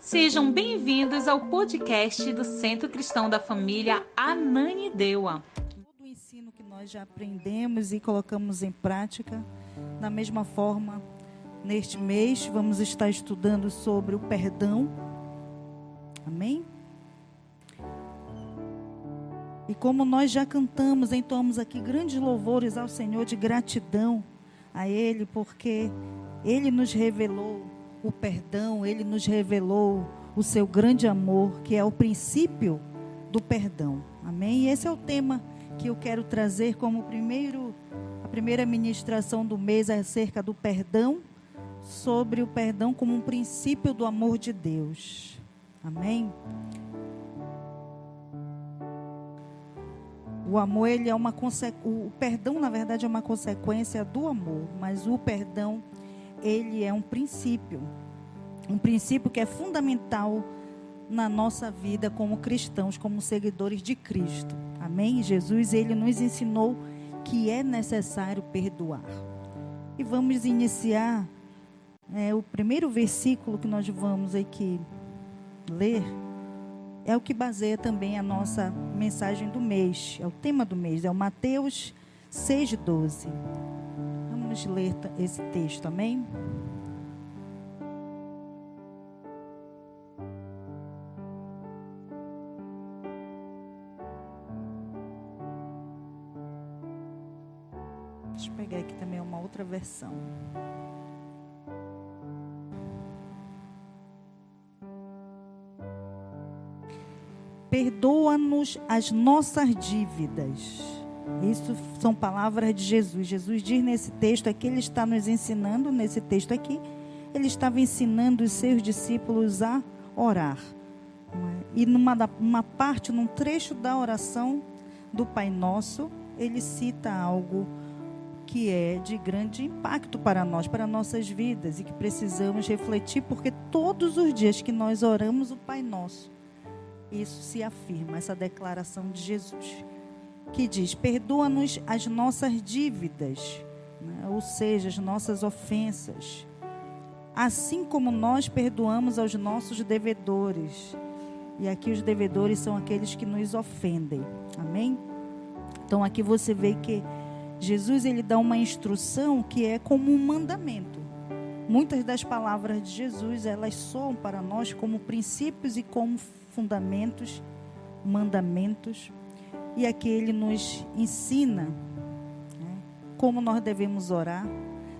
Sejam bem-vindos ao podcast do Centro Cristão da Família Ananindeua. Todo o ensino que nós já aprendemos e colocamos em prática, da mesma forma, neste mês vamos estar estudando sobre o perdão. Amém? E como nós já cantamos, entoamos aqui grandes louvores ao Senhor de gratidão a Ele, porque Ele nos revelou o perdão, Ele nos revelou o seu grande amor, que é o princípio do perdão. Amém? E esse é o tema que eu quero trazer como a primeira ministração do mês acerca do perdão, sobre o perdão como um princípio do amor de Deus. Amém? O amor, ele é o perdão, na verdade, é uma consequência do amor, mas o perdão, ele é um princípio que é fundamental na nossa vida como cristãos, como seguidores de Cristo. Amém? Jesus, ele nos ensinou que é necessário perdoar. E vamos iniciar, o primeiro versículo que nós vamos aqui ler, é o que baseia também a nossa mensagem do mês, é o tema do mês, é o Mateus 6,12. Vamos ler esse texto, amém? Deixa eu pegar aqui também uma outra versão. Perdoa-nos as nossas dívidas. Isso são palavras de Jesus. Jesus diz nesse texto aqui, ele está nos ensinando, nesse texto aqui, ele estava ensinando os seus discípulos a orar. E numa parte, num trecho da oração do Pai Nosso, ele cita algo que é de grande impacto para nós, para nossas vidas, e que precisamos refletir, porque todos os dias que nós oramos o Pai Nosso, isso se afirma, essa declaração de Jesus, que diz: perdoa-nos as nossas dívidas, ou seja, as nossas ofensas, assim como nós perdoamos aos nossos devedores. E aqui os devedores são aqueles que nos ofendem. Amém? Então aqui você vê que Jesus, ele dá uma instrução que é como um mandamento. Muitas das palavras de Jesus, elas soam para nós como princípios e como fundamentos, mandamentos. E aqui ele nos ensina, como nós devemos orar.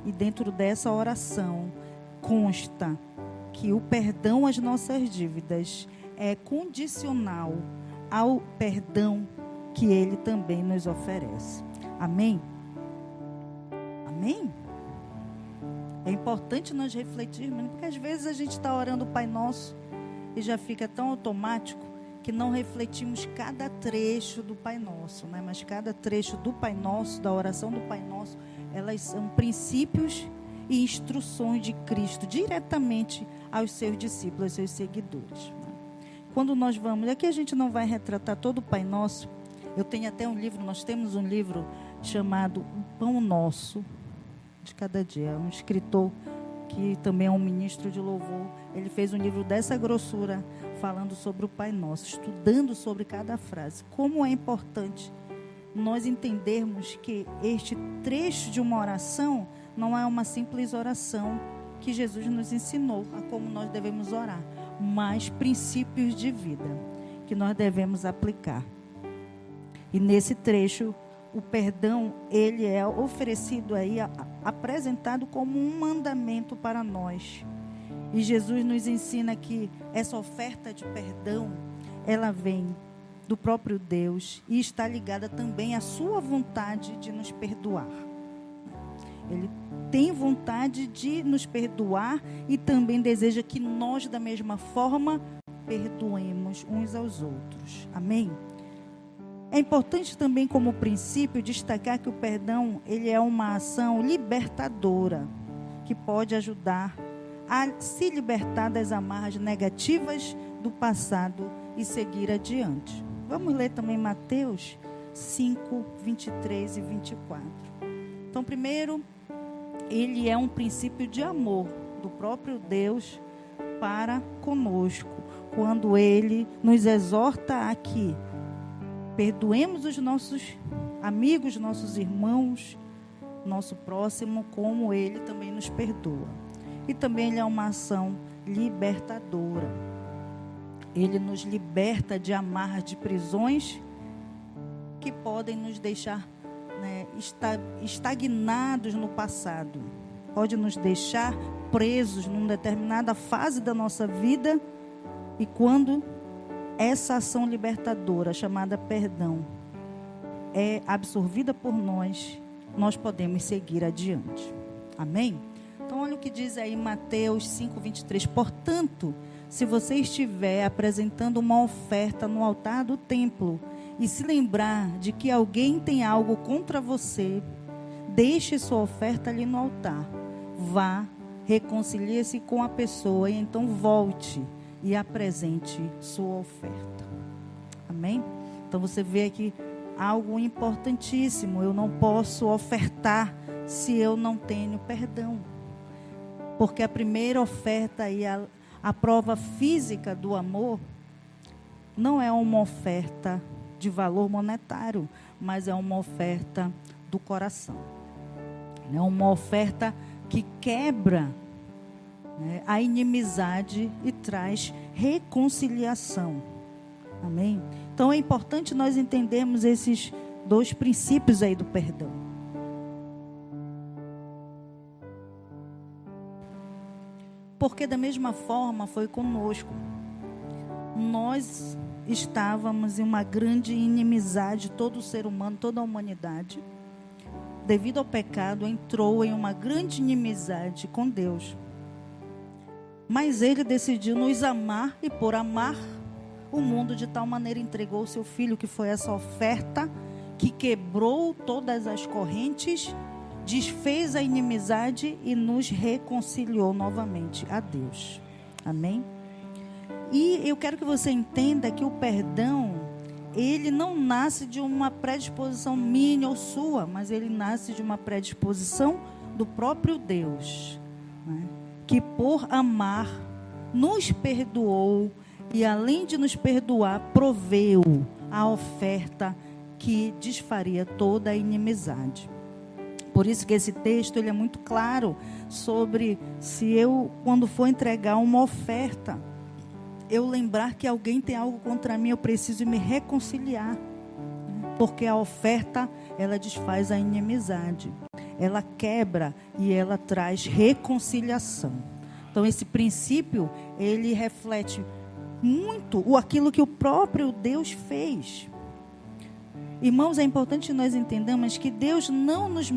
E dentro dessa oração consta que o perdão às nossas dívidas é condicional ao perdão que ele também nos oferece. Amém? Amém? É importante nós refletirmos, porque às vezes a gente está orando o Pai Nosso e já fica tão automático que não refletimos cada trecho do Pai Nosso, né? Mas cada trecho do Pai Nosso, da oração do Pai Nosso, elas são princípios e instruções de Cristo diretamente aos seus discípulos, aos seus seguidores, né? Quando nós vamos, aqui a gente não vai retratar todo o Pai Nosso. Eu tenho até um livro, nós temos um livro chamado O Pão Nosso de Cada Dia. Um escritor que também é um ministro de louvor, ele fez um livro dessa grossura, falando sobre o Pai Nosso, estudando sobre cada frase. Como é importante nós entendermos que este trecho de uma oração não é uma simples oração que Jesus nos ensinou a como nós devemos orar, mas princípios de vida que nós devemos aplicar. E nesse trecho, o perdão, ele é oferecido aí, apresentado como um mandamento para nós. E Jesus nos ensina que essa oferta de perdão, ela vem do próprio Deus e está ligada também à sua vontade de nos perdoar. Ele tem vontade de nos perdoar e também deseja que nós, da mesma forma, perdoemos uns aos outros. Amém? É importante também, como princípio, destacar que o perdão, ele é uma ação libertadora, que pode ajudar a se libertar das amarras negativas do passado e seguir adiante. Vamos ler também Mateus 5, 23 e 24. Então, primeiro, ele é um princípio de amor do próprio Deus para conosco, quando Ele nos exorta a que perdoemos os nossos amigos, nossos irmãos, nosso próximo, como Ele também nos perdoa. E também Ele é uma ação libertadora. Ele nos liberta de amarras de prisões que podem nos deixar, né, estagnados no passado. Pode nos deixar presos numa determinada fase da nossa vida. E quando essa ação libertadora, chamada perdão, é absorvida por nós, nós podemos seguir adiante. Amém? Então, olha o que diz aí Mateus 5:23. Portanto, se você estiver apresentando uma oferta no altar do templo e se lembrar de que alguém tem algo contra você, deixe sua oferta ali no altar. Vá, reconcilie-se com a pessoa e então volte e apresente sua oferta. Amém? Então você vê aqui algo importantíssimo. Eu não posso ofertar se eu não tenho perdão. Porque a primeira oferta e a prova física do amor não é uma oferta de valor monetário, mas é uma oferta do coração. É uma oferta que quebra, né, a inimizade e traz reconciliação. Amém? Então é importante nós entendermos esses dois princípios aí do perdão. Porque da mesma forma foi conosco. Nós estávamos em uma grande inimizade, todo ser humano, toda a humanidade, devido ao pecado, entrou em uma grande inimizade com Deus. Mas Ele decidiu nos amar, e por amar o mundo de tal maneira entregou o seu Filho, que foi essa oferta que quebrou todas as correntes, desfez a inimizade e nos reconciliou novamente a Deus. Amém? E eu quero que você entenda que o perdão, ele não nasce de uma predisposição minha ou sua, mas ele nasce de uma predisposição do próprio Deus, né? Que por amar nos perdoou e além de nos perdoar, proveu a oferta que desfaria toda a inimizade. Por isso que esse texto ele é muito claro sobre se eu, quando for entregar uma oferta, eu lembrar que alguém tem algo contra mim, eu preciso me reconciliar. Porque a oferta, ela desfaz a inimizade. Ela quebra e ela traz reconciliação. Então esse princípio, ele reflete muito aquilo que o próprio Deus fez. Irmãos, é importante nós entendermos que Deus não nos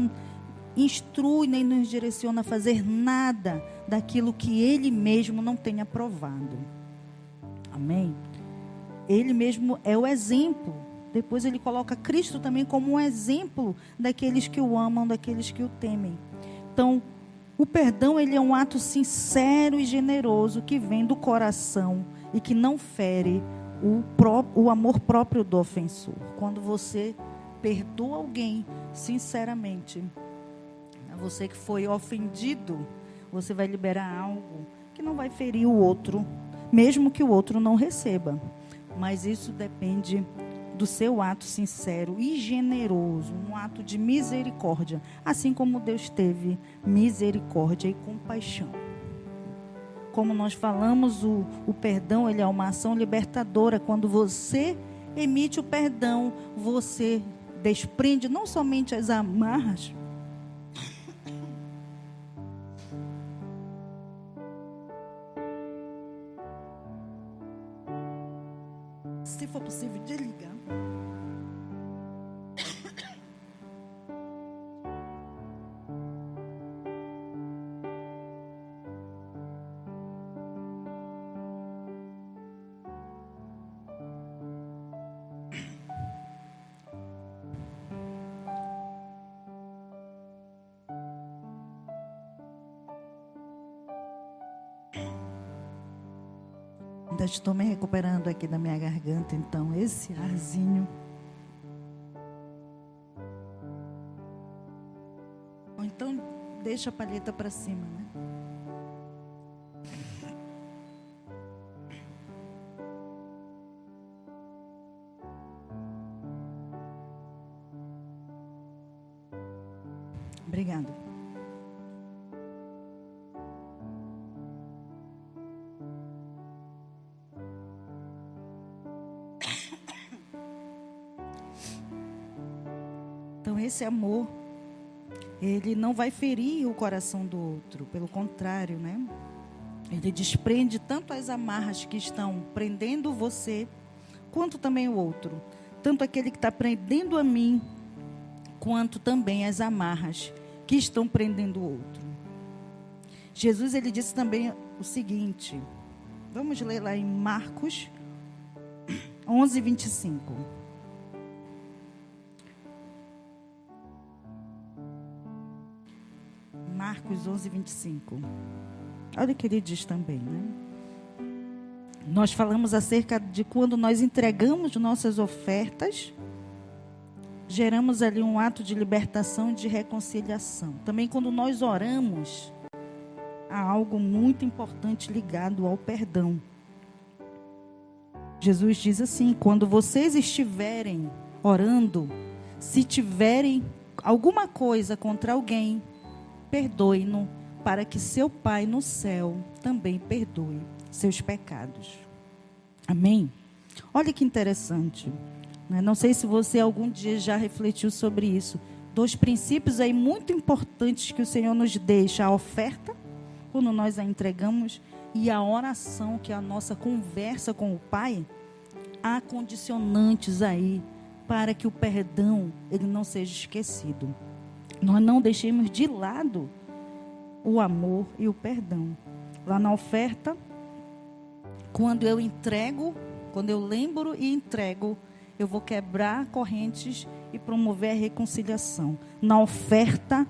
instrui nem nos direciona a fazer nada daquilo que Ele mesmo não tenha aprovado. Amém? Ele mesmo é o exemplo. Depois Ele coloca Cristo também como um exemplo daqueles que o amam, daqueles que o temem. Então, o perdão, ele é um ato sincero e generoso que vem do coração e que não fere o amor próprio do ofensor. Quando você perdoa alguém sinceramente, você que foi ofendido, você vai liberar algo que não vai ferir o outro, mesmo que o outro não receba. Mas isso depende do seu ato sincero e generoso, um ato de misericórdia, assim como Deus teve misericórdia e compaixão. Como nós falamos, o perdão, ele é uma ação libertadora. Quando você emite o perdão, você desprende não somente as amarras, se for possível, desligar. Ainda estou me recuperando aqui da minha garganta, então esse arzinho. Ou então deixa a palheta para cima, né? Obrigada. Então, esse amor, ele não vai ferir o coração do outro, pelo contrário, né? Ele desprende tanto as amarras que estão prendendo você, quanto também o outro. Tanto aquele que está prendendo a mim, quanto também as amarras que estão prendendo o outro. Jesus, ele disse também o seguinte, vamos ler lá em Marcos 11, 25. Marcos 11, 25. Olha o que ele diz também, né? Nós falamos acerca de quando nós entregamos nossas ofertas, geramos ali um ato de libertação e de reconciliação. Também quando nós oramos, há algo muito importante ligado ao perdão. Jesus diz assim, quando vocês estiverem orando, se tiverem alguma coisa contra alguém, perdoe-no, para que seu Pai no céu também perdoe seus pecados. Amém? Olha que interessante. Não sei se você algum dia já refletiu sobre isso. 2 princípios aí muito importantes que o Senhor nos deixa. A oferta, quando nós a entregamos, e a oração, que é a nossa conversa com o Pai. Há condicionantes aí para que o perdão ele não seja esquecido. Nós não deixemos de lado o amor e o perdão. Lá na oferta, quando eu entrego, quando eu lembro e entrego, eu vou quebrar correntes e promover a reconciliação. Na oferta,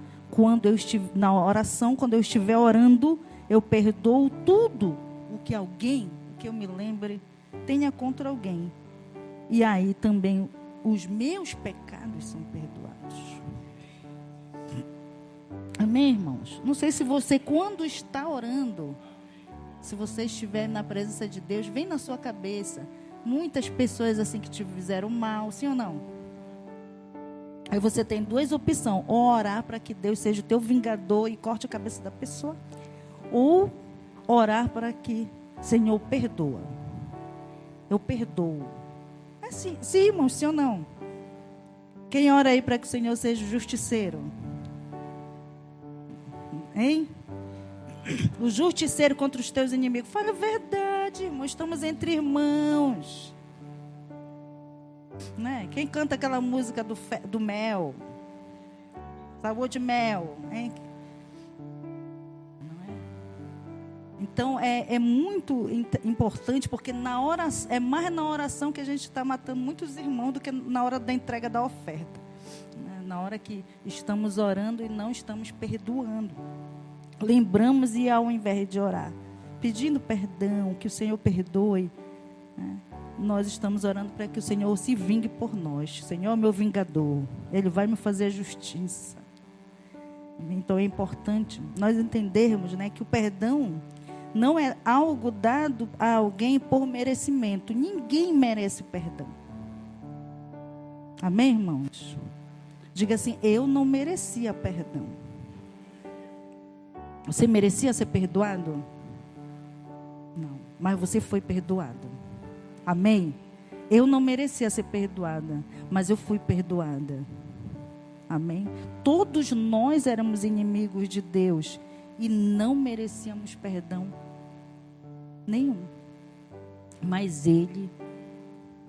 na oração, quando eu estiver orando, eu perdoo tudo o que eu me lembre, tenha contra alguém. E aí também os meus pecados são perdoados. Amém, irmãos? Não sei se você, quando está orando, se você estiver na presença de Deus, vem na sua cabeça muitas pessoas assim que te fizeram mal, sim ou não? Aí você tem 2 opções: ou orar para que Deus seja o teu vingador e corte a cabeça da pessoa, ou orar para que, Senhor, perdoa. Eu perdoo. É sim, irmãos, sim ou não? Quem ora aí para que o Senhor seja justiceiro? Hein? O justiceiro contra os teus inimigos. Fala a verdade, irmão. Estamos entre irmãos. Né? Quem canta aquela música do mel? Sabor de mel. Hein? Não é? Então, é muito importante, porque é mais na oração que a gente está matando muitos irmãos do que na hora da entrega da oferta. Né? Na hora que estamos orando e não estamos perdoando. Lembramos e ao invés de orar, pedindo perdão, que o Senhor perdoe, né? Nós estamos orando para que o Senhor se vingue por nós. Senhor, meu vingador, Ele vai me fazer a justiça. Então é importante nós entendermos, né, que o perdão não é algo dado a alguém por merecimento. Ninguém merece perdão. Amém, irmãos? Diga assim, eu não merecia perdão. Você merecia ser perdoado? Não, mas você foi perdoado. Amém? Eu não merecia ser perdoada, mas eu fui perdoada. Amém? Todos nós éramos inimigos de Deus e não merecíamos perdão nenhum. Mas Ele,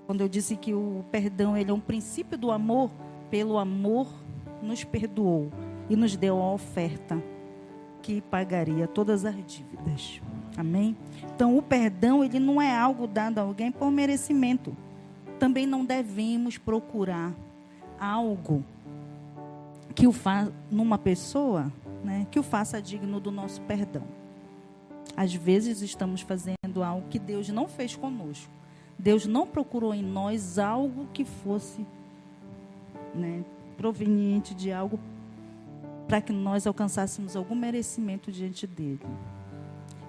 quando eu disse que o perdão ele é um princípio do amor, pelo amor nos perdoou e nos deu a oferta que pagaria todas as dívidas. Amém? Então, o perdão, ele não é algo dado a alguém por merecimento. Também não devemos procurar algo que o faça numa pessoa, né, que o faça digno do nosso perdão. Às vezes estamos fazendo algo que Deus não fez conosco. Deus não procurou em nós algo que fosse, né, proveniente de algo para que nós alcançássemos algum merecimento diante dele.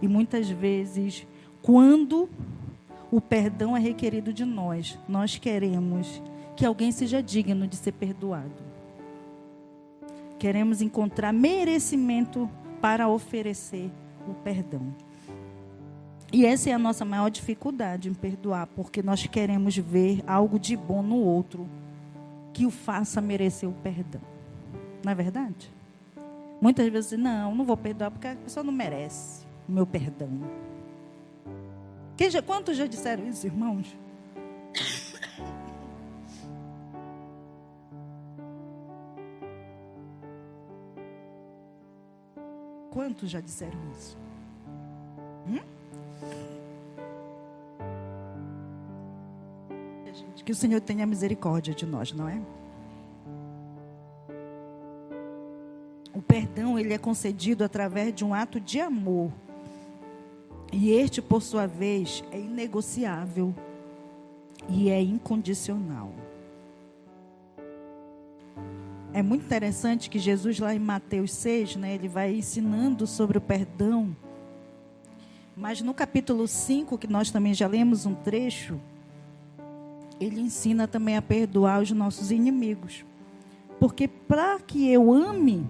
E muitas vezes, quando o perdão é requerido de nós, nós queremos que alguém seja digno de ser perdoado. queremos encontrar merecimento para oferecer o perdão. E essa é a nossa maior dificuldade em perdoar, porque nós queremos ver algo de bom no outro que o faça merecer o perdão. Não é verdade? Muitas vezes, não vou perdoar porque a pessoa não merece o meu perdão. Quantos já disseram isso, irmãos? Quantos já disseram isso? Que o Senhor tenha misericórdia de nós, não é? O perdão, ele é concedido através de um ato de amor. E este, por sua vez, é inegociável e é incondicional. É muito interessante que Jesus, lá em Mateus 6, ele vai ensinando sobre o perdão. Mas no capítulo 5, que nós também já lemos um trecho, ele ensina também a perdoar os nossos inimigos. Porque para que eu ame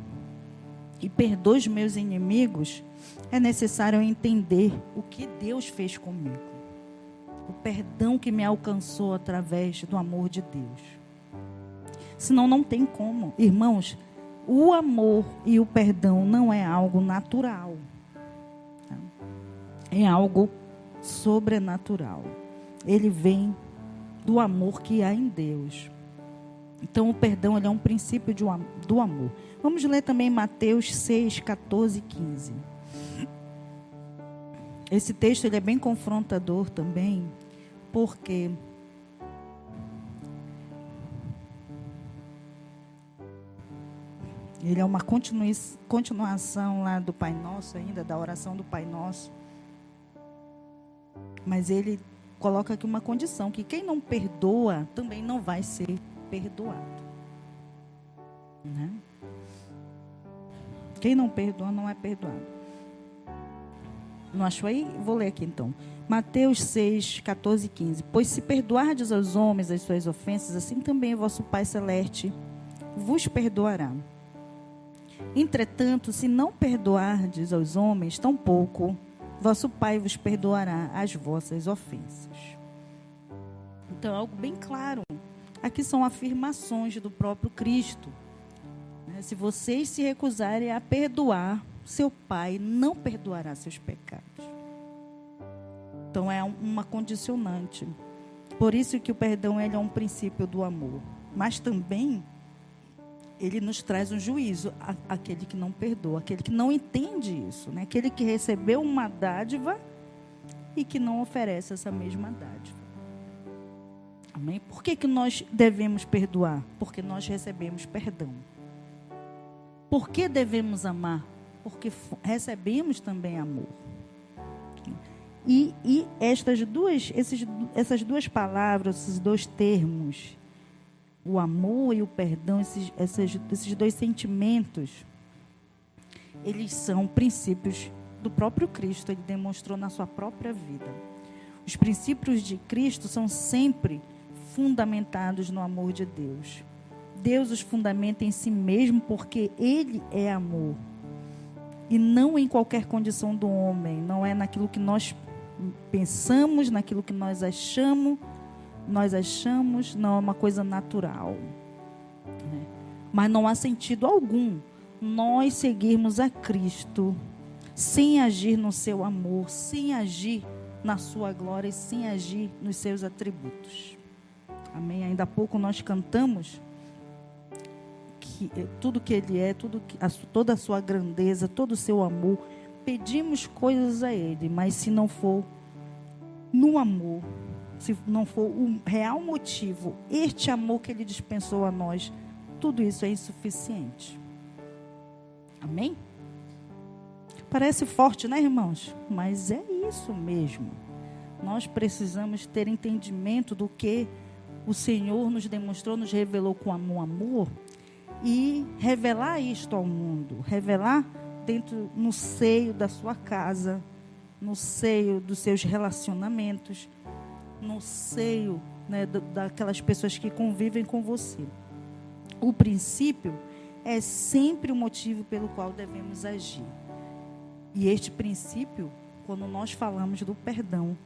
e perdoe os meus inimigos, é necessário eu entender o que Deus fez comigo. O perdão que me alcançou através do amor de Deus. Senão não tem como. Irmãos, o amor e o perdão não é algo natural. É algo sobrenatural. Ele vem do amor que há em Deus. Então o perdão, ele é um princípio do amor. Vamos ler também Mateus 6, 14 e 15. Esse texto, ele é bem confrontador também, porque ele é uma continuação lá do Pai Nosso ainda, da oração do Pai Nosso. Mas ele coloca aqui uma condição, que quem não perdoa também não vai ser perdoado. Né? Quem não perdoa não é perdoado. Não achou aí? Vou ler aqui então. Mateus 6, 14 e 15. Pois se perdoardes aos homens as suas ofensas, assim também o vosso Pai Celeste vos perdoará. Entretanto, se não perdoardes aos homens, tampouco vosso Pai vos perdoará as vossas ofensas. Então, é algo bem claro. Aqui são afirmações do próprio Cristo. Se vocês se recusarem a perdoar, seu Pai não perdoará seus pecados. Então, é uma condicionante. Por isso que o perdão, ele é um princípio do amor. Mas também, ele nos traz um juízo àquele que não perdoa, aquele que não entende isso, né? Aquele que recebeu uma dádiva e que não oferece essa mesma dádiva. Amém? Por que nós devemos perdoar? Porque nós recebemos perdão. Por que devemos amar? Porque recebemos também amor. E essas duas palavras, esses dois termos, o amor e o perdão, esses dois sentimentos, eles são princípios do próprio Cristo. Ele demonstrou na sua própria vida. Os princípios de Cristo são sempre fundamentados no amor de Deus. Deus os fundamenta em si mesmo porque Ele é amor. E não em qualquer condição do homem. Não é naquilo que nós pensamos, naquilo que nós achamos, não é uma coisa natural. Né? Mas não há sentido algum nós seguirmos a Cristo sem agir no seu amor, sem agir na sua glória e sem agir nos seus atributos. Amém? Ainda há pouco nós cantamos que tudo que Ele é, toda a sua grandeza, todo o seu amor, pedimos coisas a Ele, mas se não for no amor, se não for o real motivo, este amor que Ele dispensou a nós, tudo isso é insuficiente. Amém? Parece forte, né, irmãos? Mas é isso mesmo. Nós precisamos ter entendimento do que o Senhor nos demonstrou, nos revelou com amor, e revelar isto ao mundo, revelar no seio da sua casa, no seio dos seus relacionamentos, no seio, né, daquelas pessoas que convivem com você. O princípio é sempre o motivo pelo qual devemos agir. E este princípio, quando nós falamos do perdão,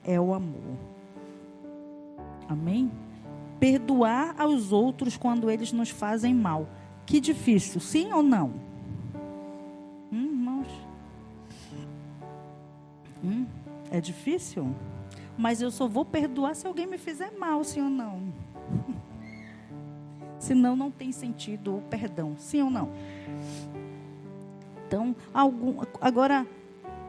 é o amor. Amém? Perdoar aos outros quando eles nos fazem mal. Que difícil, sim ou não? Irmãos? É difícil? Mas eu só vou perdoar se alguém me fizer mal, sim ou não? Senão não tem sentido o perdão, sim ou não? Então, agora,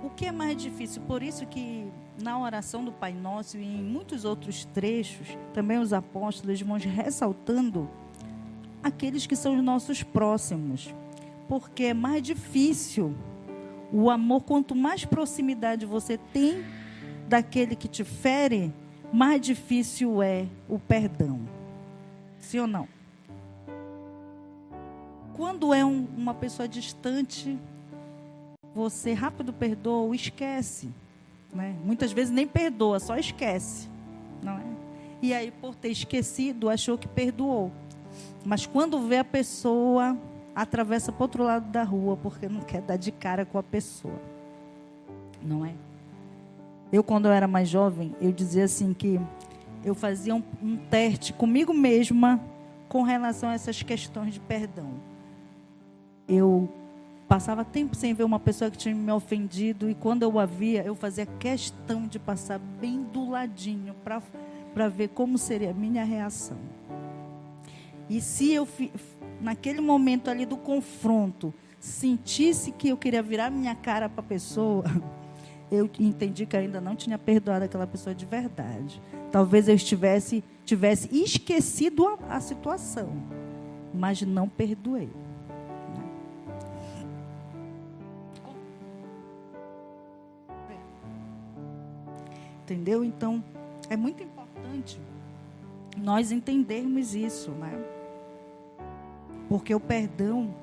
o que é mais difícil? Por isso que na oração do Pai Nosso e em muitos outros trechos, também os apóstolos vão ressaltando aqueles que são os nossos próximos. Porque é mais difícil o amor, quanto mais proximidade você tem daquele que te fere, mais difícil é o perdão. Sim ou não? Quando é uma pessoa distante, você rápido perdoa ou esquece. Né? Muitas vezes nem perdoa, só esquece. Não é? E aí, por ter esquecido, achou que perdoou. Mas quando vê a pessoa, atravessa para o outro lado da rua, porque não quer dar de cara com a pessoa. Não é? Eu, quando eu era mais jovem, eu dizia assim que eu fazia um teste comigo mesma com relação a essas questões de perdão. Eu passava tempo sem ver uma pessoa que tinha me ofendido, e quando eu a via, eu fazia questão de passar bem do ladinho para ver como seria a minha reação. E se eu, naquele momento ali do confronto, sentisse que eu queria virar minha cara para a pessoa, eu entendi que ainda não tinha perdoado aquela pessoa de verdade. Talvez eu tivesse esquecido a situação, mas não perdoei. Entendeu? Então, é muito importante nós entendermos isso, né? Porque o perdão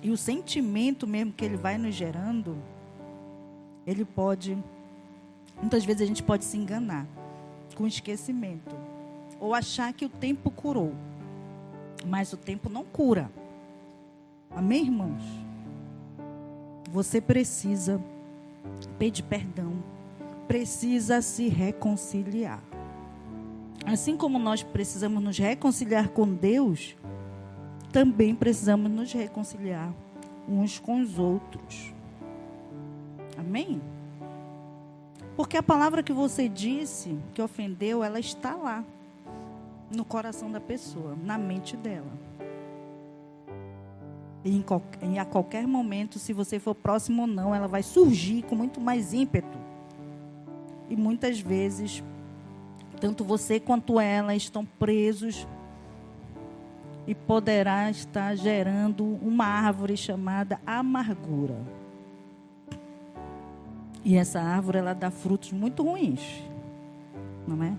e o sentimento mesmo que ele vai nos gerando, ele pode, muitas vezes a gente pode se enganar com esquecimento, ou achar que o tempo curou, mas o tempo não cura. Amém, irmãos? Você precisa pedir perdão, precisa se reconciliar. Assim como nós precisamos nos reconciliar com Deus, também precisamos nos reconciliar uns com os outros. Amém? Porque a palavra que você disse, que ofendeu, ela está lá, no coração da pessoa, na mente dela. E a qualquer momento, se você for próximo ou não, ela vai surgir com muito mais ímpeto. E muitas vezes, tanto você quanto ela estão presos e poderá estar gerando uma árvore chamada amargura. E essa árvore, ela dá frutos muito ruins, não é?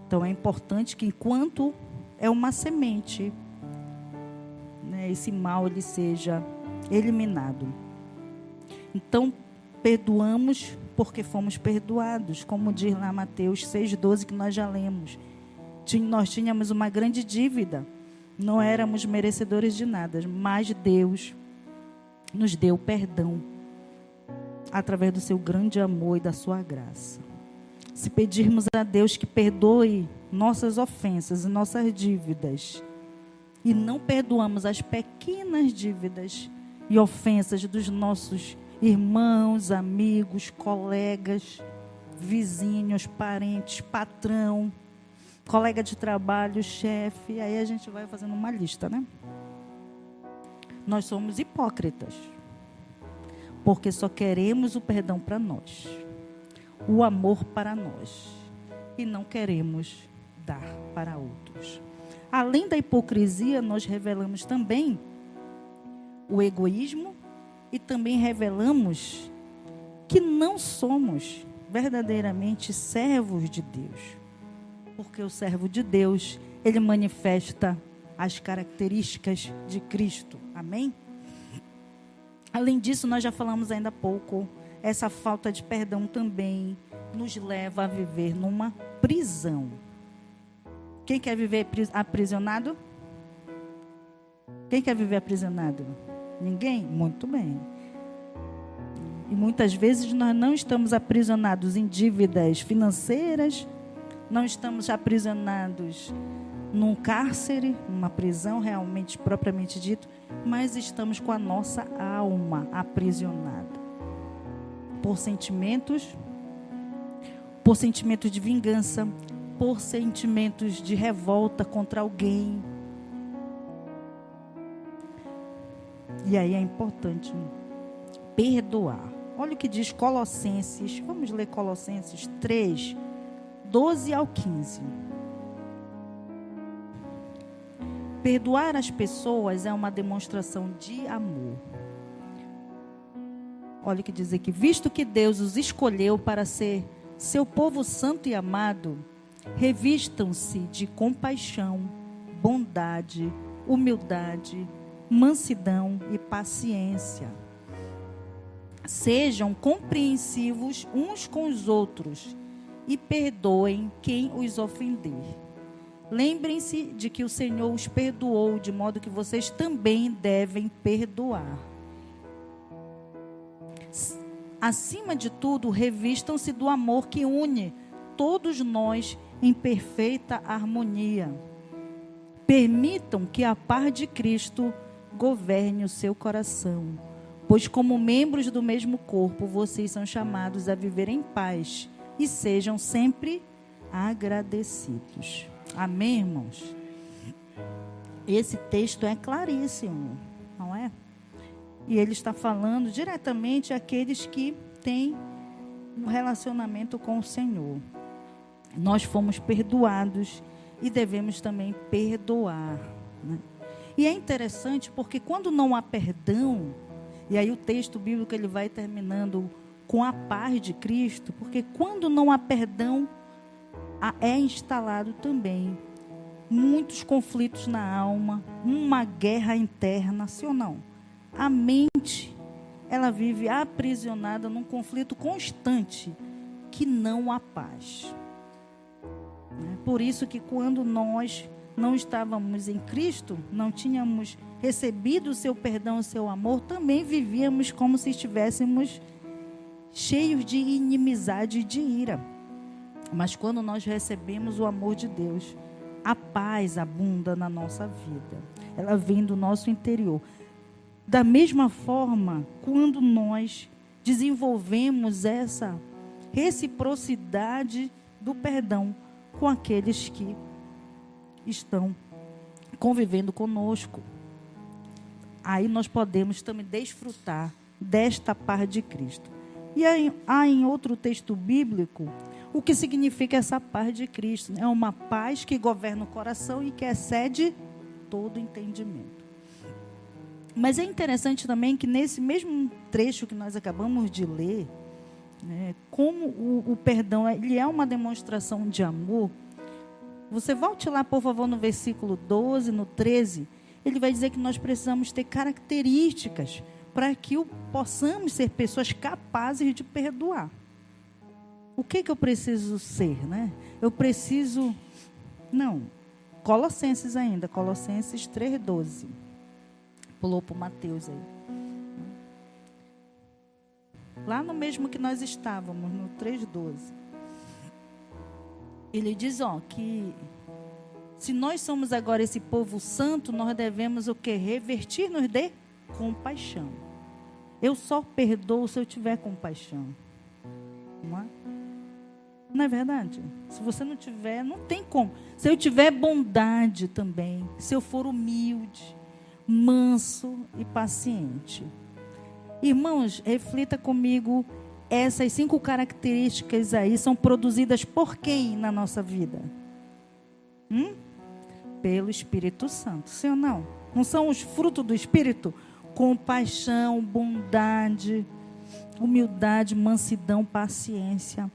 Então é importante que, enquanto é uma semente, né, esse mal ele seja eliminado. Então, perdoamos porque fomos perdoados, como diz lá Mateus 6,12, que nós já lemos. Nós tínhamos uma grande dívida, não éramos merecedores de nada, mas Deus nos deu perdão através do seu grande amor e da sua graça. Se pedirmos a Deus que perdoe nossas ofensas e nossas dívidas, e não perdoamos as pequenas dívidas e ofensas dos nossos irmãos, amigos, colegas, vizinhos, parentes, patrão, colega de trabalho, chefe, aí a gente vai fazendo uma lista, né? Nós somos hipócritas, porque só queremos o perdão para nós, o amor para nós, e não queremos dar para outros. Além da hipocrisia, nós revelamos também o egoísmo e também revelamos que não somos verdadeiramente servos de Deus. Porque o servo de Deus, ele manifesta as características de Cristo. Amém? Além disso, nós já falamos ainda há pouco, essa falta de perdão também nos leva a viver numa prisão. Quem quer viver aprisionado? Quem quer viver aprisionado? Ninguém? Muito bem. E muitas vezes nós não estamos aprisionados em dívidas financeiras, não estamos aprisionados num cárcere, numa prisão realmente propriamente dito, mas estamos com a nossa alma aprisionada por sentimentos de vingança, por sentimentos de revolta contra alguém. E aí é importante perdoar. Olha o que diz Colossenses, vamos ler Colossenses 3, 12 ao 15. Perdoar as pessoas é uma demonstração de amor. Olha o que diz aqui. Visto que Deus os escolheu para ser seu povo santo e amado, revistam-se de compaixão, bondade, humildade, mansidão e paciência. Sejam compreensivos uns com os outros e perdoem quem os ofender. Lembrem-se de que o Senhor os perdoou, de modo que vocês também devem perdoar. Acima de tudo, revistam-se do amor que une todos nós em perfeita harmonia. Permitam que a paz de Cristo governe o seu coração, pois como membros do mesmo corpo, vocês são chamados a viver em paz e sejam sempre agradecidos. Amém, irmãos? Esse texto é claríssimo, não é? E ele está falando diretamente àqueles que têm um relacionamento com o Senhor. Nós fomos perdoados e devemos também perdoar, né? E é interessante porque quando não há perdão, e aí o texto bíblico ele vai terminando com a paz de Cristo, porque quando não há perdão, é instalado também muitos conflitos na alma, uma guerra interna, sim ou não? A mente, ela vive aprisionada num conflito constante, que não há paz. Por isso que quando nós não estávamos em Cristo, não tínhamos recebido o seu perdão, o seu amor, também vivíamos como se estivéssemos cheios de inimizade e de ira. Mas quando nós recebemos o amor de Deus, a paz abunda na nossa vida. Ela vem do nosso interior. Da mesma forma, quando nós desenvolvemos essa reciprocidade do perdão com aqueles que estão convivendo conosco, aí nós podemos também desfrutar desta paz de Cristo. E há em outro texto bíblico o que significa essa paz de Cristo. É uma paz que governa o coração e que excede todo entendimento. Mas é interessante também que nesse mesmo trecho que nós acabamos de ler, como o perdão ele é uma demonstração de amor. Você volte lá, por favor, no versículo 12, no 13. Ele vai dizer que nós precisamos ter características para que possamos ser pessoas capazes de perdoar. O que eu preciso ser, né? Eu preciso... Não, Colossenses ainda, Colossenses 3,12. Pulou para o Mateus aí. Lá no mesmo que nós estávamos, no 3,12. Ele diz, que se nós somos agora esse povo santo, nós devemos o quê? Revertir-nos de compaixão. Eu só perdoo se eu tiver compaixão. Não é? Não é verdade? Se você não tiver, não tem como. Se eu tiver bondade também, se eu for humilde, manso e paciente. Irmãos, reflita comigo, essas 5 características aí são produzidas por quem na nossa vida? Pelo Espírito Santo, sim ou não? Não são os frutos do Espírito? Compaixão, bondade, humildade, mansidão, paciência.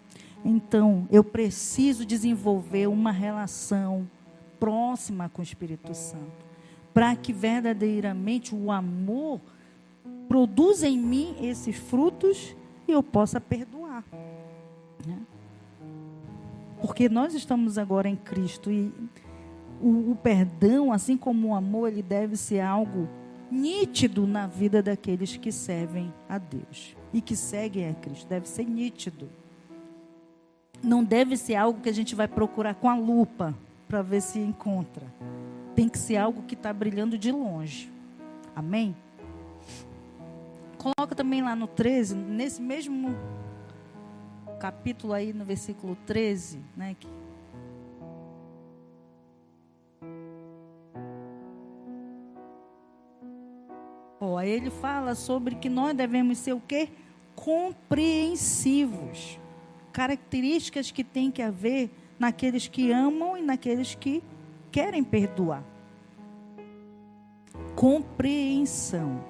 Então, eu preciso desenvolver uma relação próxima com o Espírito Santo, para que verdadeiramente o amor produza em mim esses frutos e eu possa perdoar, né? Porque nós estamos agora em Cristo e o perdão, assim como o amor, ele deve ser algo nítido na vida daqueles que servem a Deus e que seguem a Cristo. Deve ser nítido. Não deve ser algo que a gente vai procurar com a lupa para ver se encontra. Tem que ser algo que está brilhando de longe. Amém? Coloca também lá no 13, nesse mesmo capítulo aí, no versículo 13, né? Aí ele fala sobre que nós devemos ser o quê? Compreensivos. Características que tem que haver naqueles que amam e naqueles que querem perdoar. Compreensão.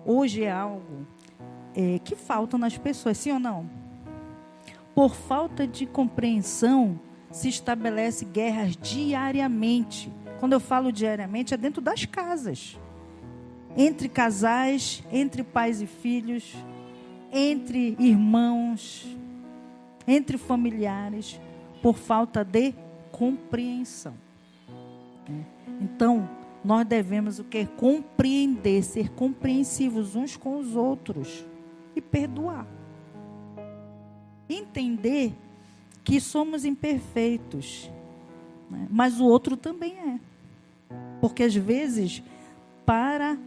Hoje é algo que falta nas pessoas, sim ou não? Por falta de compreensão, se estabelece guerras diariamente. Quando eu falo diariamente, é dentro das casas. Entre casais, entre pais e filhos, entre irmãos, entre familiares, por falta de compreensão. Então, nós devemos o quê? Compreender, ser compreensivos uns com os outros e perdoar. Entender que somos imperfeitos, né? Mas o outro também é. Porque às vezes, para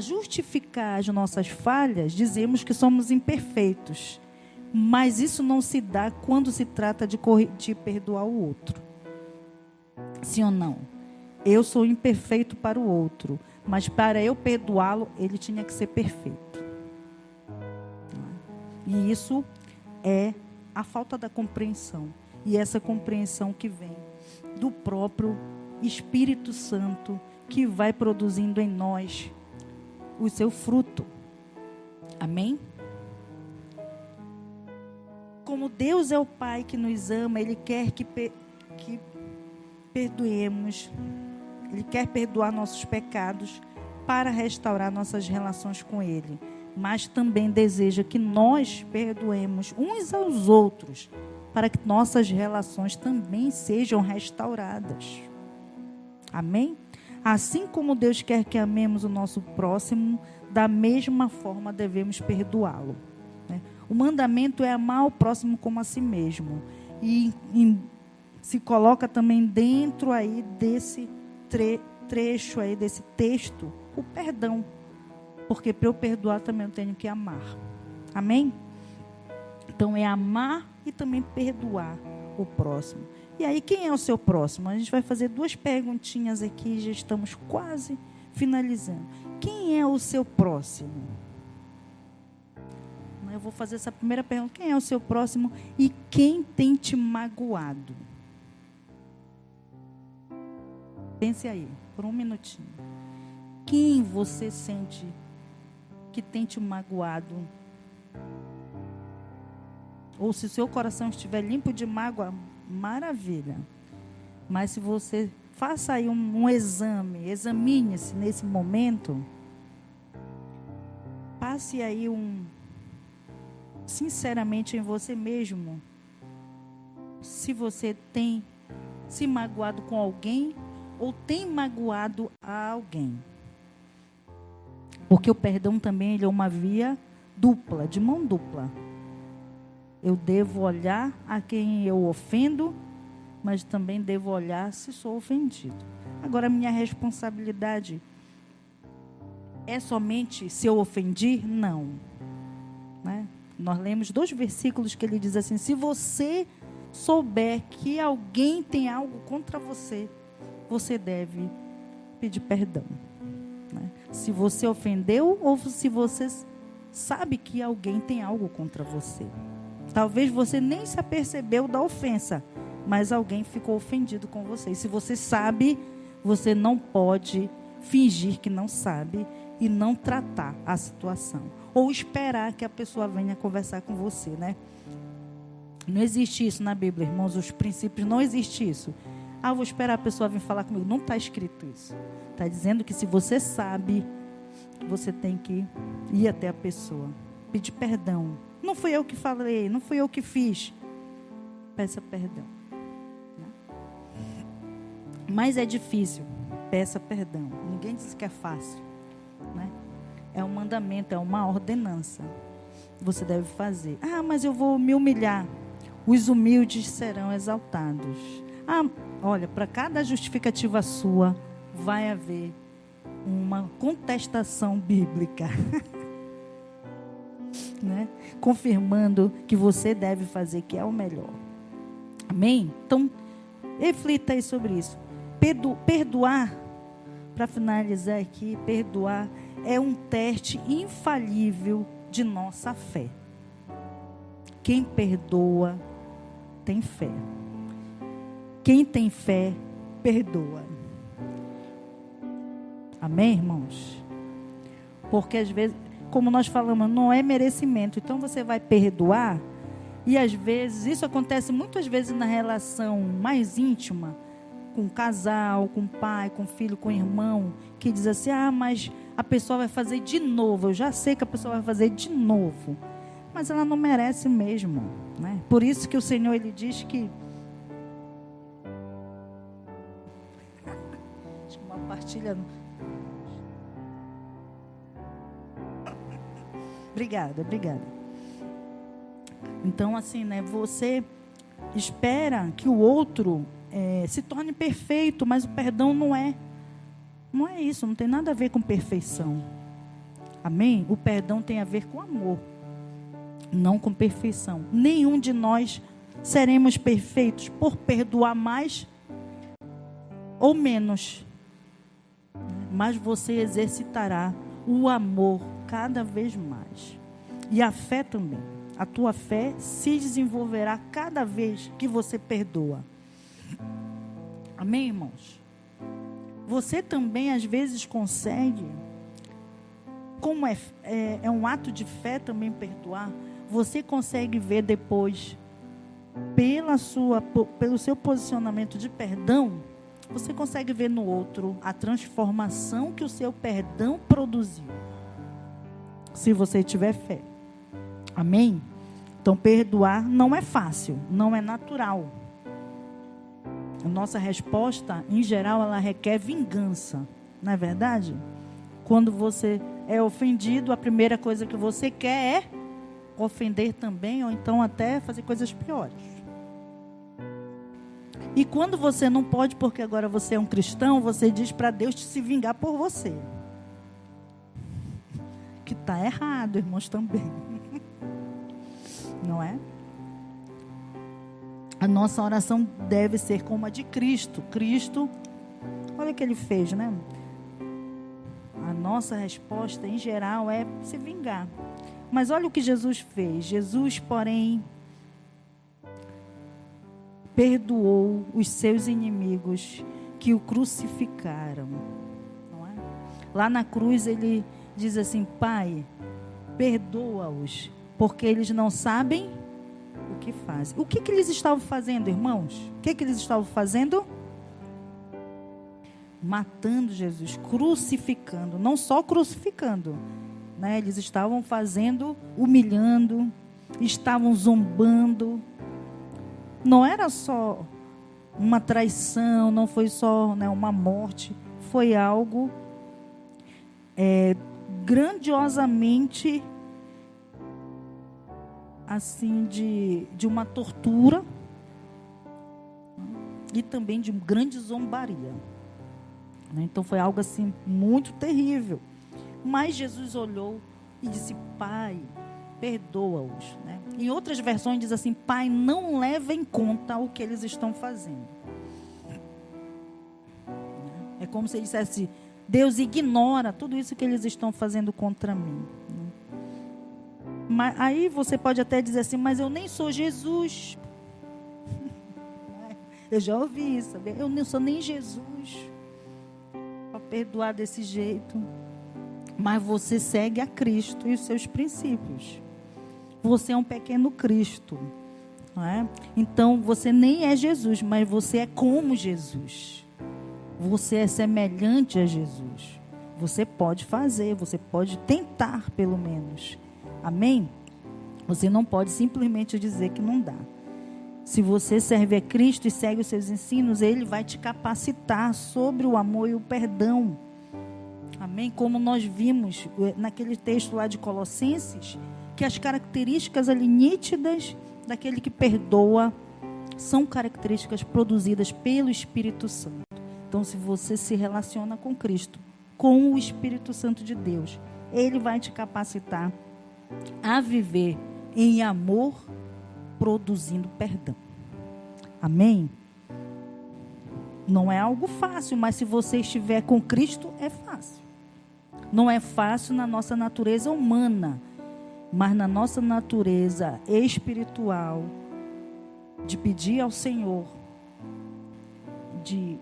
justificar as nossas falhas, dizemos que somos imperfeitos. Mas isso não se dá quando se trata de perdoar o outro. Sim ou não? Eu sou imperfeito para o outro, mas para eu perdoá-lo, ele tinha que ser perfeito. E isso é a falta da compreensão. E essa compreensão que vem do próprio Espírito Santo, que vai produzindo em nós o seu fruto. Amém? Como Deus é o Pai que nos ama, Ele quer que perdoemos. Ele quer perdoar nossos pecados para restaurar nossas relações com Ele. Mas também deseja que nós perdoemos uns aos outros, para que nossas relações também sejam restauradas. Amém? Assim como Deus quer que amemos o nosso próximo, da mesma forma devemos perdoá-lo. Né? O mandamento é amar o próximo como a si mesmo. E se coloca também dentro aí desse trecho aí, desse texto, o perdão. Porque para eu perdoar também eu tenho que amar. Amém? Então é amar e também perdoar o próximo. E aí, quem é o seu próximo? A gente vai fazer 2 perguntinhas aqui, já estamos quase finalizando. Quem é o seu próximo? Eu vou fazer essa primeira pergunta. Quem é o seu próximo e quem tem te magoado? Pense aí, por um minutinho. Quem você sente que tem te magoado? Ou se o seu coração estiver limpo de mágoa, maravilha. Mas se você faça aí um exame, examine-se nesse momento, passe aí sinceramente em você mesmo, se você tem se magoado com alguém ou tem magoado a alguém. Porque o perdão também ele é uma via dupla, de mão dupla. Eu devo olhar a quem eu ofendo, mas também devo olhar se sou ofendido. Agora, a minha responsabilidade é somente se eu ofendi? Não. Né? Nós lemos 2 versículos que ele diz assim: se você souber que alguém tem algo contra você, você deve pedir perdão. Né? Se você ofendeu ou se você sabe que alguém tem algo contra você. Talvez você nem se apercebeu da ofensa, mas alguém ficou ofendido com você. E se você sabe, você não pode fingir que não sabe e não tratar a situação. Ou esperar que a pessoa venha conversar com você, né? Não existe isso na Bíblia, irmãos. Os princípios, não existe isso. Vou esperar a pessoa vir falar comigo. Não está escrito isso. Está dizendo que se você sabe, você tem que ir até a pessoa. Pedir perdão. Não fui eu que falei, não fui eu que fiz. Peça perdão. Né? Mas é difícil. Peça perdão. Ninguém diz que é fácil, né? É um mandamento, é uma ordenança. Você deve fazer. Ah, mas eu vou me humilhar. Os humildes serão exaltados. Ah, olha, para cada justificativa sua, vai haver uma contestação bíblica. Né? Confirmando que você deve fazer, que é o melhor. Amém? Então, reflita aí sobre isso. Perdoar, para finalizar aqui, perdoar é um teste infalível de nossa fé. Quem perdoa tem fé. Quem tem fé, perdoa. Amém, irmãos? Porque às vezes, como nós falamos, não é merecimento. Então você vai perdoar. E às vezes, isso acontece muitas vezes na relação mais íntima, com o casal, com o pai, com o filho, com o irmão, que diz assim, ah, mas a pessoa vai fazer de novo. Eu já sei que a pessoa vai fazer de novo. Mas ela não merece mesmo, né? Por isso que o Senhor, Ele diz que... Acho que uma partilha... Obrigada. Então, assim, né? Você espera que o outro se torne perfeito, mas o perdão não é isso, não tem nada a ver com perfeição. Amém? O perdão tem a ver com amor, não com perfeição. Nenhum de nós seremos perfeitos por perdoar mais ou menos, mas você exercitará o amor cada vez mais. E a fé também. A tua fé se desenvolverá cada vez que você perdoa. Amém, irmãos? Você também às vezes consegue, como é um ato de fé também perdoar, você consegue ver depois, pelo seu posicionamento de perdão, você consegue ver no outro a transformação que o seu perdão produziu. Se você tiver fé. Amém? Então, perdoar não é fácil, não é natural. A nossa resposta, em geral, ela requer vingança. Não é verdade? Quando você é ofendido, a primeira coisa que você quer é ofender também, ou então até fazer coisas piores. E quando você não pode, porque agora você é um cristão, você diz para Deus se vingar por você. Que está errado, irmãos, também. Não é? A nossa oração deve ser como a de Cristo. Cristo, olha o que Ele fez, né? A nossa resposta, em geral, é se vingar. Mas olha o que Jesus fez. Jesus, porém, perdoou os seus inimigos que o crucificaram. Não é? Lá na cruz, Ele diz assim, Pai, perdoa-os, porque eles não sabem o que fazem. O que eles estavam fazendo, irmãos? O que eles estavam fazendo? Matando Jesus, crucificando. Não só crucificando, né? Eles estavam fazendo, humilhando, estavam zombando. Não era só uma traição, não foi só, né, uma morte. Foi algo grandiosamente assim de uma tortura e também de grande zombaria. Então foi algo assim muito terrível. Mas Jesus olhou e disse, Pai, perdoa-os. Né? Em outras versões diz assim, Pai, não leva em conta o que eles estão fazendo. É como se ele dissesse, Deus ignora tudo isso que eles estão fazendo contra mim. Mas aí você pode até dizer assim, mas eu nem sou Jesus. Eu já ouvi isso, sabe? Eu não sou nem Jesus para perdoar desse jeito. Mas você segue a Cristo e os seus princípios. Você é um pequeno Cristo, não é? Então você nem é Jesus, mas você é como Jesus. Você é semelhante a Jesus. Você pode fazer, você pode tentar pelo menos. Amém? Você não pode simplesmente dizer que não dá. Se você serve a Cristo e segue os seus ensinos, Ele vai te capacitar sobre o amor e o perdão. Amém? Como nós vimos naquele texto lá de Colossenses, que as características ali nítidas daquele que perdoa são características produzidas pelo Espírito Santo. Então, se você se relaciona com Cristo, com o Espírito Santo de Deus, Ele vai te capacitar a viver em amor, produzindo perdão. Amém? Não é algo fácil, mas se você estiver com Cristo, é fácil. Não é fácil na nossa natureza humana, mas na nossa natureza espiritual, de pedir ao Senhor, de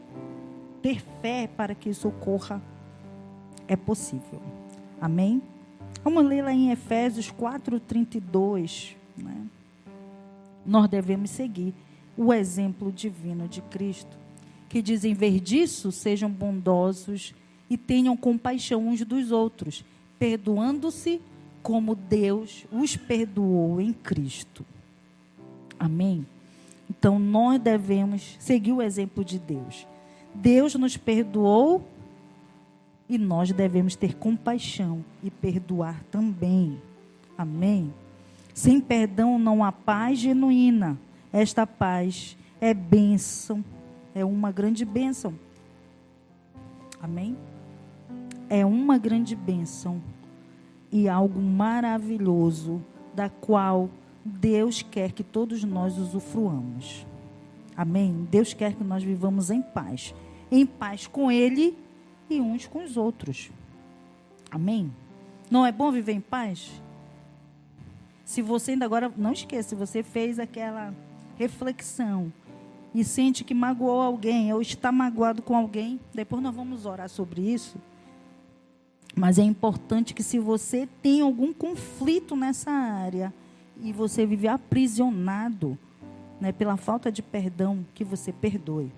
ter fé para que isso ocorra, é possível. Amém? Vamos ler lá em Efésios 4:32, né? Nós devemos seguir o exemplo divino de Cristo, que diz: em vez disso, sejam bondosos e tenham compaixão uns dos outros, perdoando-se como Deus os perdoou em Cristo. Amém? Então, nós devemos seguir o exemplo de Deus. Deus nos perdoou e nós devemos ter compaixão e perdoar também. Amém? Sem perdão não há paz genuína. Esta paz é bênção, é uma grande bênção. Amém? É uma grande bênção e algo maravilhoso, da qual Deus quer que todos nós usufruamos. Amém? Deus quer que nós vivamos em paz com Ele e uns com os outros. Amém? Não é bom viver em paz? Se você ainda agora, não esqueça, se você fez aquela reflexão e sente que magoou alguém ou está magoado com alguém, depois nós vamos orar sobre isso. Mas é importante que, se você tem algum conflito nessa área e você vive aprisionado, né, pela falta de perdão, que você perdoe.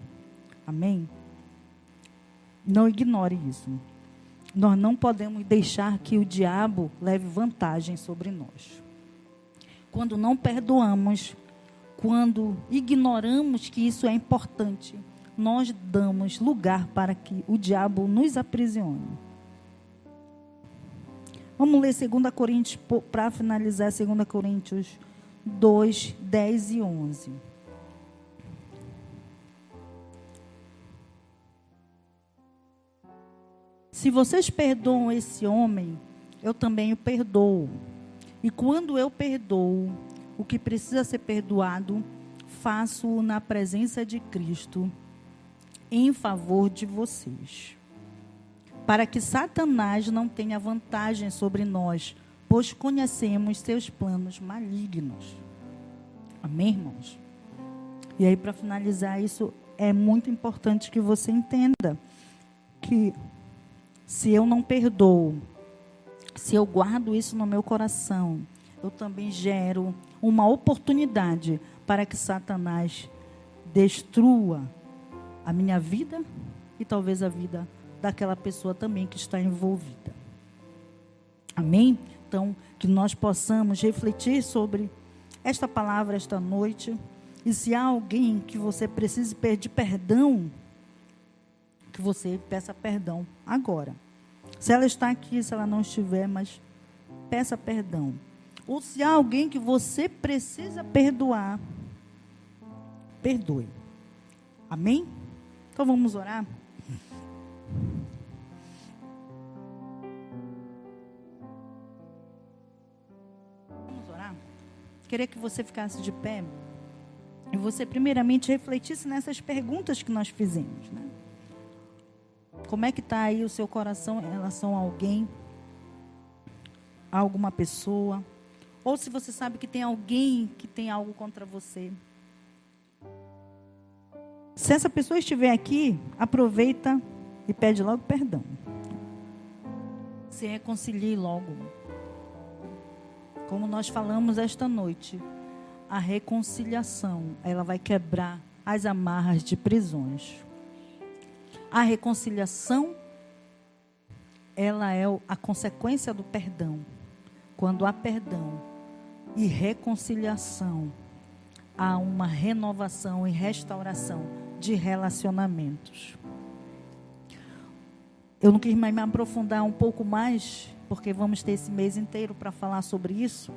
Amém? Não ignore isso. Nós não podemos deixar que o diabo leve vantagem sobre nós. Quando não perdoamos, quando ignoramos que isso é importante, nós damos lugar para que o diabo nos aprisione. Vamos ler 2 Coríntios, para finalizar, 2 Coríntios 2, 10 e 11. Se vocês perdoam esse homem, eu também o perdoo. E quando eu perdoo o que precisa ser perdoado, faço-o na presença de Cristo, em favor de vocês, para que Satanás não tenha vantagem sobre nós, pois conhecemos seus planos malignos. Amém, irmãos? E aí, para finalizar isso, é muito importante que você entenda que, se eu não perdoo, se eu guardo isso no meu coração, eu também gero uma oportunidade para que Satanás destrua a minha vida e talvez a vida daquela pessoa também que está envolvida. Amém? Então, que nós possamos refletir sobre esta palavra esta noite. E se há alguém que você precise pedir perdão, que você peça perdão agora. Se ela está aqui, se ela não estiver, mas peça perdão. Ou se há alguém que você precisa perdoar, perdoe. Amém? Então vamos orar? Vamos orar? Queria que você ficasse de pé e você primeiramente refletisse nessas perguntas que nós fizemos, né? Como é que está aí o seu coração em relação a alguém, a alguma pessoa? Ou se você sabe que tem alguém que tem algo contra você. Se essa pessoa estiver aqui, aproveita e pede logo perdão. Se reconcilie logo. Como nós falamos esta noite, a reconciliação, ela vai quebrar as amarras de prisões. A reconciliação, ela é a consequência do perdão. Quando há perdão e reconciliação, a uma renovação e restauração de relacionamentos. Eu não quis mais me aprofundar um pouco mais, porque vamos ter esse mês inteiro para falar sobre isso,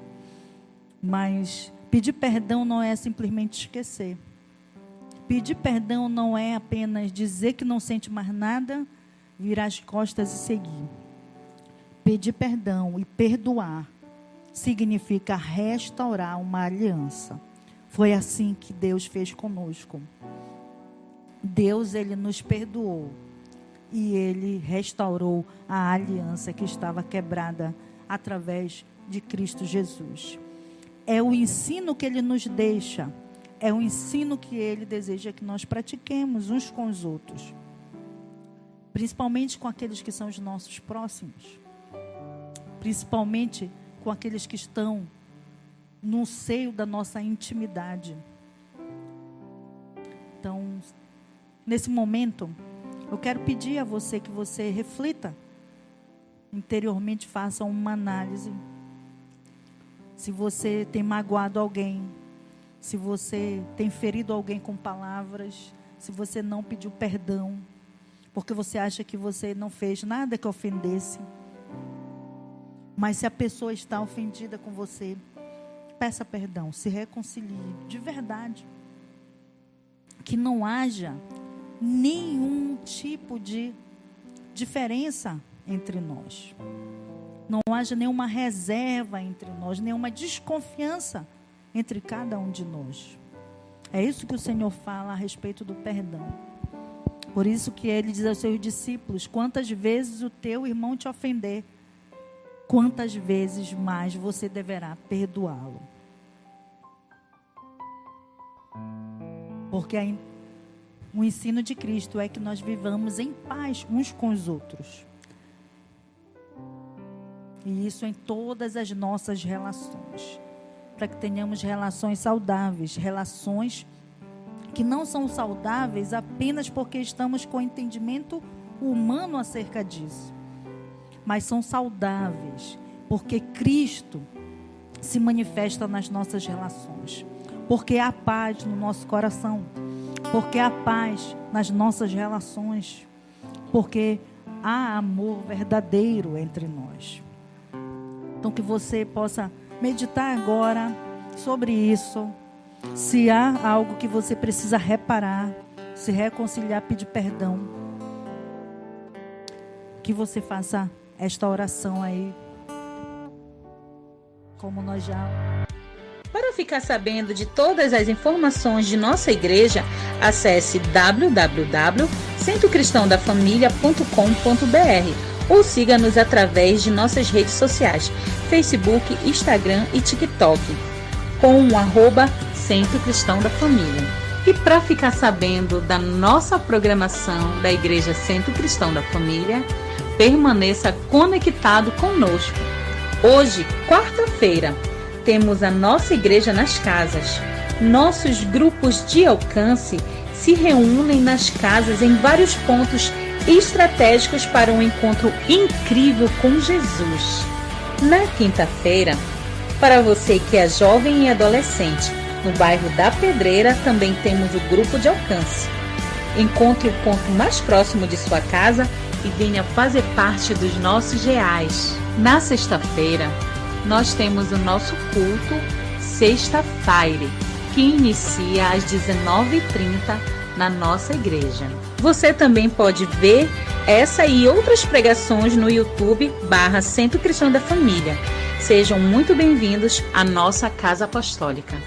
mas pedir perdão não é simplesmente esquecer. Pedir perdão não é apenas dizer que não sente mais nada, virar as costas e seguir. Pedir perdão e perdoar significa restaurar uma aliança. Foi assim que Deus fez conosco. Deus, Ele nos perdoou e Ele restaurou a aliança que estava quebrada através de Cristo Jesus. É o ensino que Ele nos deixa, é o ensino que Ele deseja que nós pratiquemos uns com os outros, principalmente com aqueles que são os nossos próximos, principalmente com aqueles que estão no seio da nossa intimidade. Então, nesse momento, eu quero pedir a você que você reflita, interiormente faça uma análise. Se você tem magoado alguém, se você tem ferido alguém com palavras, se você não pediu perdão, porque você acha que você não fez nada que ofendesse. Mas se a pessoa está ofendida com você, peça perdão, se reconcilie de verdade. Que não haja nenhum tipo de diferença entre nós. Não haja nenhuma reserva entre nós, nenhuma desconfiança entre cada um de nós. É isso que o Senhor fala a respeito do perdão. Por isso que Ele diz aos seus discípulos: quantas vezes o teu irmão te ofender, quantas vezes mais você deverá perdoá-lo. Porque o ensino de Cristo é que nós vivamos em paz uns com os outros. E isso em todas as nossas relações. Para que tenhamos relações saudáveis, relações que não são saudáveis apenas porque estamos com entendimento humano acerca disso, mas são saudáveis porque Cristo se manifesta nas nossas relações, porque há paz no nosso coração, porque há paz nas nossas relações, porque há amor verdadeiro entre nós. Então que você possa meditar agora sobre isso. Se há algo que você precisa reparar, se reconciliar, pedir perdão, que você faça esta oração aí, como nós já... Para ficar sabendo de todas as informações de nossa igreja, acesse www.centrocristãodafamilia.com.br ou siga-nos através de nossas redes sociais, Facebook, Instagram e TikTok, com o @Centro Cristão da Família. E para ficar sabendo da nossa programação da Igreja Centro Cristão da Família, permaneça conectado conosco. Hoje, quarta-feira, temos a nossa igreja nas casas. Nossos grupos de alcance se reúnem nas casas em vários pontos estratégicos para um encontro incrível com Jesus. Na quinta-feira, para você que é jovem e adolescente, no bairro da Pedreira também temos o grupo de alcance. Encontre o ponto mais próximo de sua casa e venha fazer parte dos nossos reais. Na sexta-feira, nós temos o nosso culto Sexta Fire, que inicia às 19h30 na nossa igreja. Você também pode ver essa e outras pregações no YouTube /Centro Cristão da Família. Sejam muito bem-vindos à nossa Casa Apostólica.